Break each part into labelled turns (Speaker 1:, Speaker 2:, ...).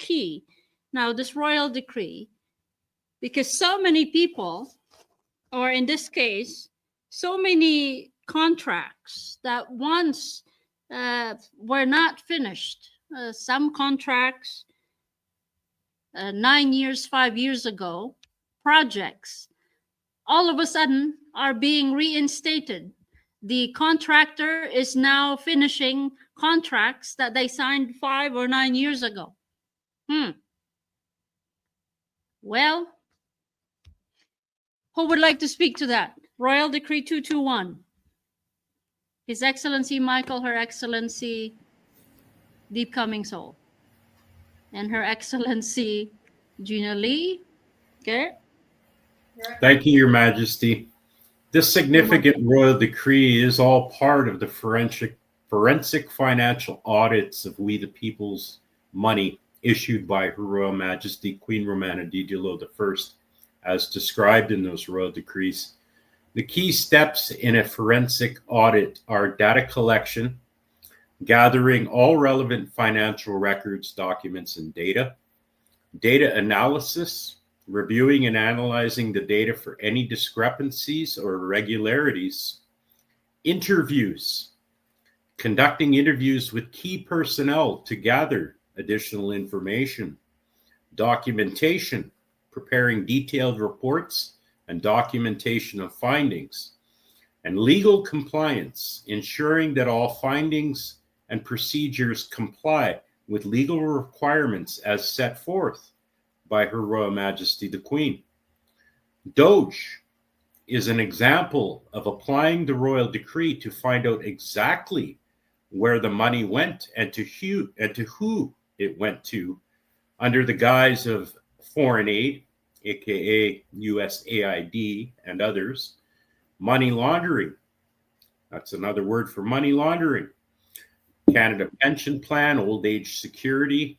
Speaker 1: key. Now, this royal decree, because so many people, or in this case, so many contracts that once were not finished. Some contracts 9 years, 5 years ago, projects, all of a sudden are being reinstated. The contractor is now finishing contracts that they signed 5 or 9 years ago. Well, who would like to speak to that? Royal Decree 221. His Excellency Michael, Her Excellency Deep Coming Soul, and Her Excellency Gina Lee. Okay.
Speaker 2: Thank you, Your Majesty. This significant royal decree is all part of the forensic financial audits of we the people's money issued by Her Royal Majesty Queen Romana Didulo I, as described in those royal decrees. The key steps in a forensic audit are data collection, gathering all relevant financial records, documents, and data analysis, reviewing and analyzing the data for any discrepancies or irregularities, interviews, conducting interviews with key personnel to gather additional information, documentation, preparing detailed reports and documentation of findings, and legal compliance, ensuring that all findings and procedures comply with legal requirements as set forth by Her Royal Majesty the Queen. Doge is an example of applying the royal decree to find out exactly where the money went and to who it went to under the guise of foreign aid, aka USAID and others, money laundering. That's another word for money laundering. Canada Pension Plan, Old Age Security,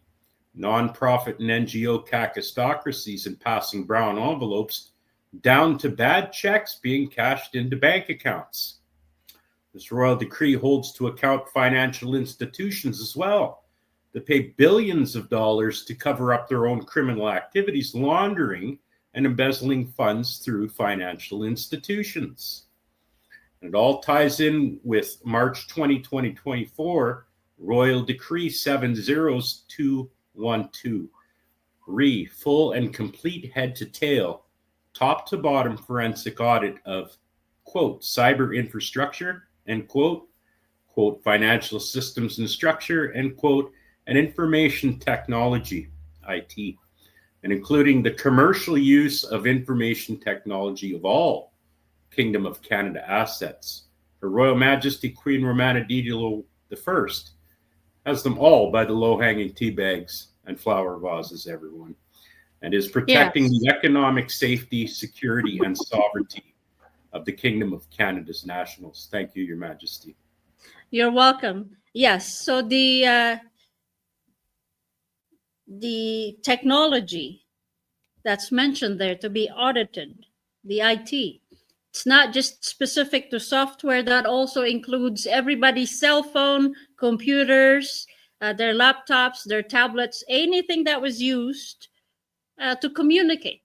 Speaker 2: nonprofit and NGO cacistocracies and passing brown envelopes, down to bad checks being cashed into bank accounts. This royal decree holds to account financial institutions as well that pay billions of dollars to cover up their own criminal activities, laundering and embezzling funds through financial institutions. And it all ties in with March 2024 Royal Decree 70212, full and complete head to tail, top to bottom forensic audit of, quote, cyber infrastructure, end quote, quote, financial systems and structure, end quote, and information technology, IT, and including the commercial use of information technology of all Kingdom of Canada assets. Her Royal Majesty Queen Romana Didulo I has them all by the low-hanging tea bags and flower vases, everyone, and is protecting the economic safety, security, and sovereignty of the Kingdom of Canada's nationals. Thank you, Your Majesty.
Speaker 1: You're welcome. Yes, so the technology that's mentioned there to be audited, the IT, it's not just specific to software. That also includes everybody's cell phone, computers, their laptops, their tablets, anything that was used to communicate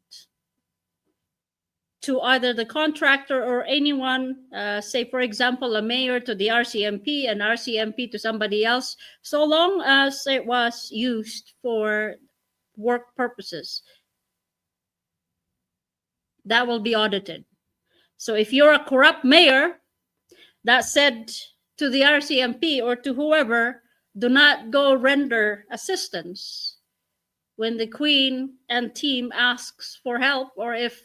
Speaker 1: to either the contractor or anyone, say, for example, a mayor to the RCMP, an RCMP to somebody else, so long as it was used for work purposes. That will be audited. So if you're a corrupt mayor that said to the RCMP or to whoever, do not go render assistance when the Queen and team asks for help, or if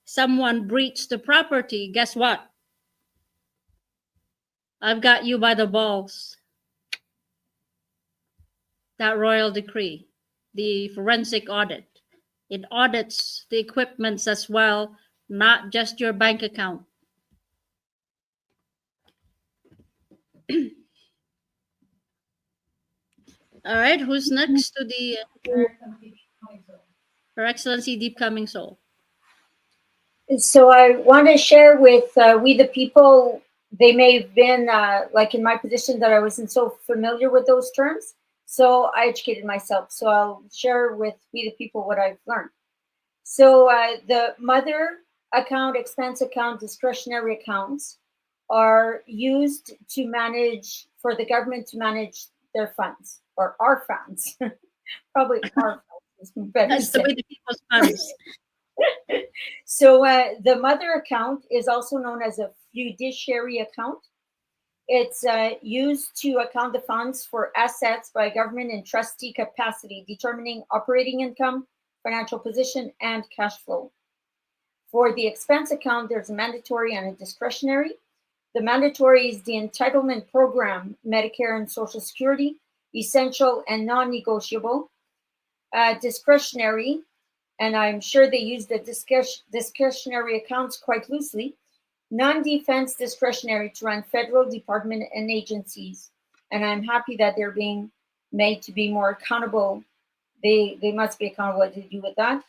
Speaker 1: someone breached the property, guess what? I've got you by the balls. That royal decree, the forensic audit, it audits the equipments as well, not just your bank account. All right, who's next to the Her Excellency Deep Coming Soul?
Speaker 3: So I want to share with we the people, they may have been, like in my position, that I wasn't so familiar with those terms. So I educated myself. So I'll share with we the people what I've learned. So the mother account, expense account, discretionary accounts are used to manage, for the government to manage their funds, or our funds. Probably our funds is better
Speaker 1: That's the
Speaker 3: said.
Speaker 1: way the people's funds.
Speaker 3: So the mother account is also known as a fiduciary account. It's used to account the funds for assets by government in trustee capacity, determining operating income, financial position, and cash flow. For the expense account, there's a mandatory and a discretionary. The mandatory is the entitlement program, Medicare and Social Security, essential and non-negotiable. Discretionary, and I'm sure they use the discretionary accounts quite loosely, non-defense discretionary to run federal department and agencies. And I'm happy that they're being made to be more accountable. They must be accountable what to do with that.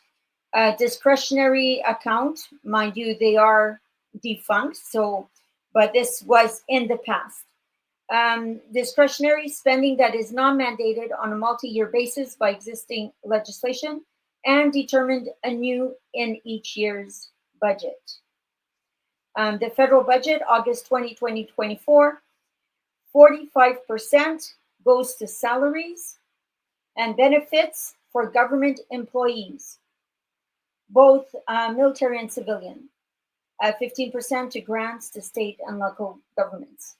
Speaker 3: Discretionary account, mind you, they are defunct, so, but this was in the past. Discretionary spending that is non-mandated on a multi-year basis by existing legislation and determined anew in each year's budget. The federal budget, August 2024, 45% goes to salaries and benefits for government employees, both military and civilian, 15% to grants to state and local governments.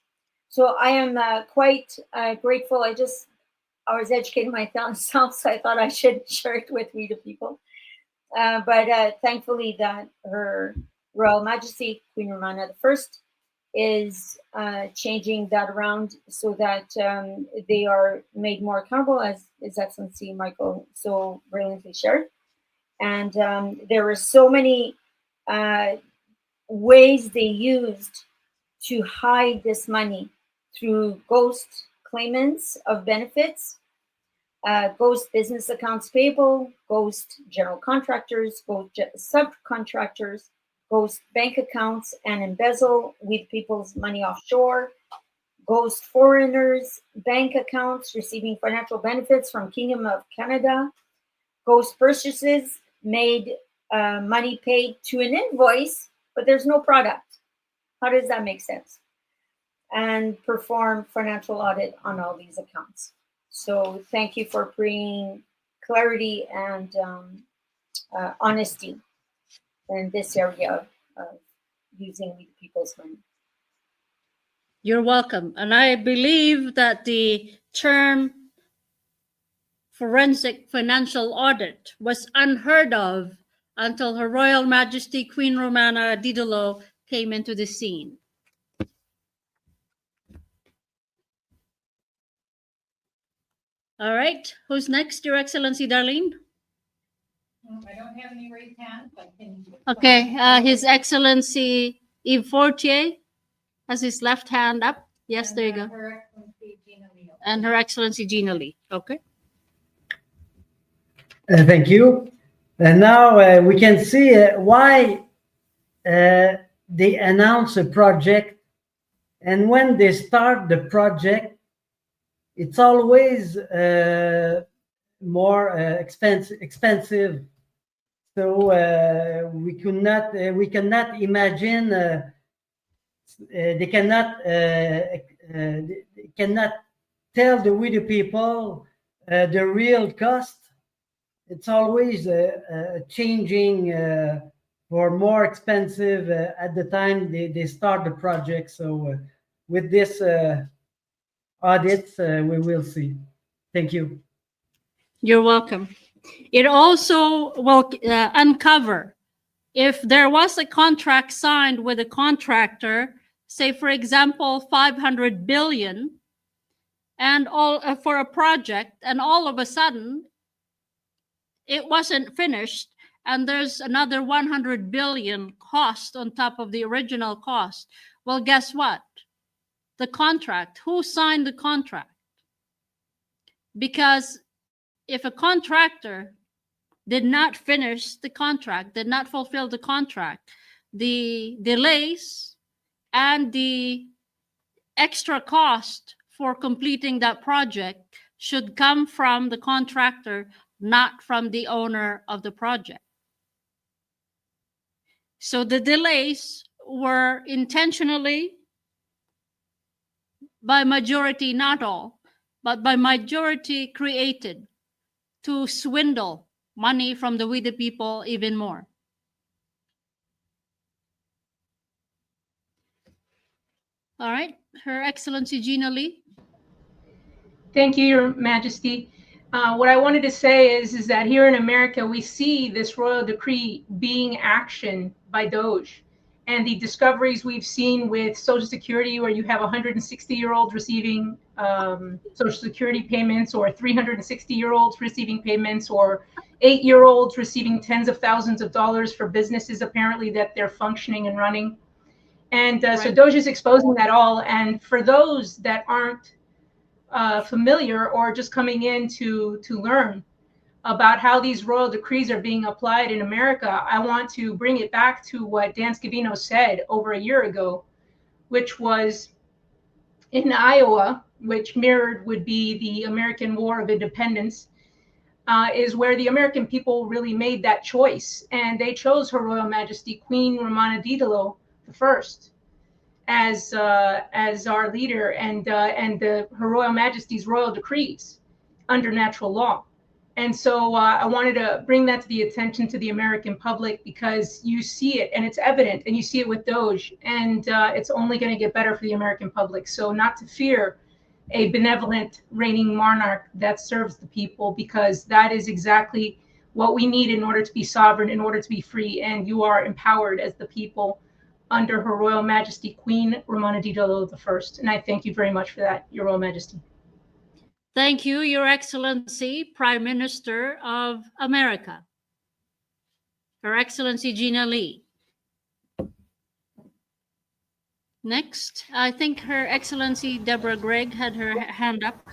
Speaker 3: So I am quite grateful. I was educating myself, so I thought I should share it with we the people. But thankfully that Her Royal Majesty, Queen Romana I, is changing that around so that they are made more accountable, as His Excellency Michael so brilliantly shared. And there were so many ways they used to hide this money through ghost claimants of benefits, ghost business accounts payable, ghost general contractors, ghost subcontractors, ghost bank accounts, and embezzle with people's money offshore, ghost foreigners, bank accounts receiving financial benefits from Kingdom of Canada, ghost purchases made money paid to an invoice, but there's no product. How does that make sense? And perform financial audit on all these accounts. So thank you for bringing clarity and honesty in this area of using the people's money.
Speaker 1: You're welcome. And I believe that the term forensic financial audit was unheard of until Her Royal Majesty Queen Romana Didulo came into the scene. All right, who's next, Your Excellency Darlene?
Speaker 4: I don't have any raised hands, but can you?
Speaker 1: Okay, His Excellency Yves Fortier has his left hand up. Yes, there you go.
Speaker 4: Her Excellency Gina Leo.
Speaker 1: And Her Excellency Gina Lee. Okay.
Speaker 5: Thank you. And now we can see why they announce a project, and when they start the project, it's always more expensive. So we cannot imagine. They cannot tell the people the real cost. It's always changing for more expensive at the time they start the project. So with this audits, we will see. Thank you.
Speaker 1: You're welcome. It also will uncover if there was a contract signed with a contractor, say, for example, 500 billion, and all for a project, and all of a sudden it wasn't finished, and there's another 100 billion cost on top of the original cost. Well, guess what? The contract, who signed the contract? Because if a contractor did not finish the contract, did not fulfill the contract, the delays and the extra cost for completing that project should come from the contractor, not from the owner of the project. So the delays were intentionally, by majority, not all, but by majority created to swindle money from the we the people even more. All right, Her Excellency Gina Lee.
Speaker 6: Thank you, Your Majesty. What I wanted to say is that here in America, we see this royal decree being actioned by Doge. And the discoveries we've seen with Social Security, where you have 160-year-olds receiving Social Security payments, or 360-year-olds receiving payments, or 8-year-olds receiving tens of thousands of dollars for businesses apparently that they're functioning and running. And so Doge is exposing that all. And for those that aren't familiar or just coming in to learn about how these royal decrees are being applied in America, I want to bring it back to what Dan Scavino said over a year ago, which was in Iowa, which mirrored would be the American War of Independence, is where the American people really made that choice. And they chose Her Royal Majesty Queen Romana Didulo I as our leader, and Her Royal Majesty's royal decrees under natural law. And so I wanted to bring that to the attention to the American public, because you see it and it's evident, and you see it with Doge, and it's only going to get better for the American public. So not to fear a benevolent reigning monarch that serves the people, because that is exactly what we need in order to be sovereign, in order to be free. And you are empowered as the people under Her Royal Majesty Queen Romana Didulo I. And I thank you very much for that, Your Royal Majesty.
Speaker 1: Thank you, Your Excellency, Prime Minister of America. Her Excellency Gina Lee. Next, I think Her Excellency Deborah Gregg had her hand up.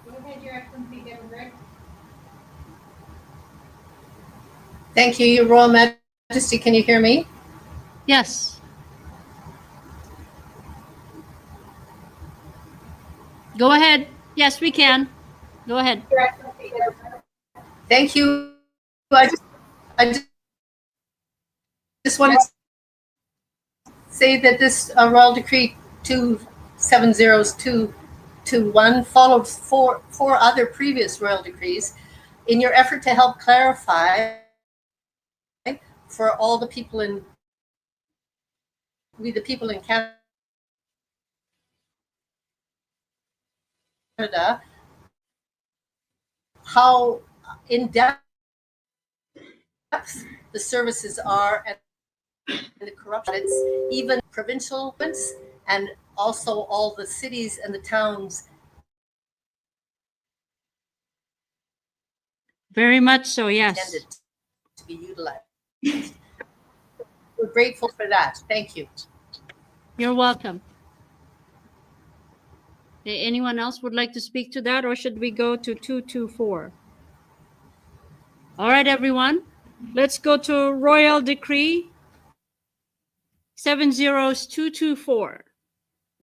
Speaker 4: Go ahead, Your Excellency Deborah Gregg.
Speaker 7: Thank you, Your Royal Majesty. Can you hear me?
Speaker 1: Yes. Go ahead. Yes, we can. Go ahead.
Speaker 7: Thank you. I just wanted to say that this Royal Decree 270221 followed four other previous royal decrees in your effort to help clarify for all the people in we the people in Canada how in depth the services are and the corruption. It's even provincial and also all the cities and the towns.
Speaker 1: Very much so, yes.
Speaker 7: Intended to be utilized. We're grateful for that. Thank you.
Speaker 1: You're welcome. Anyone else would like to speak to that, or should we go to 224? All right, everyone. Let's go to Royal Decree 70224.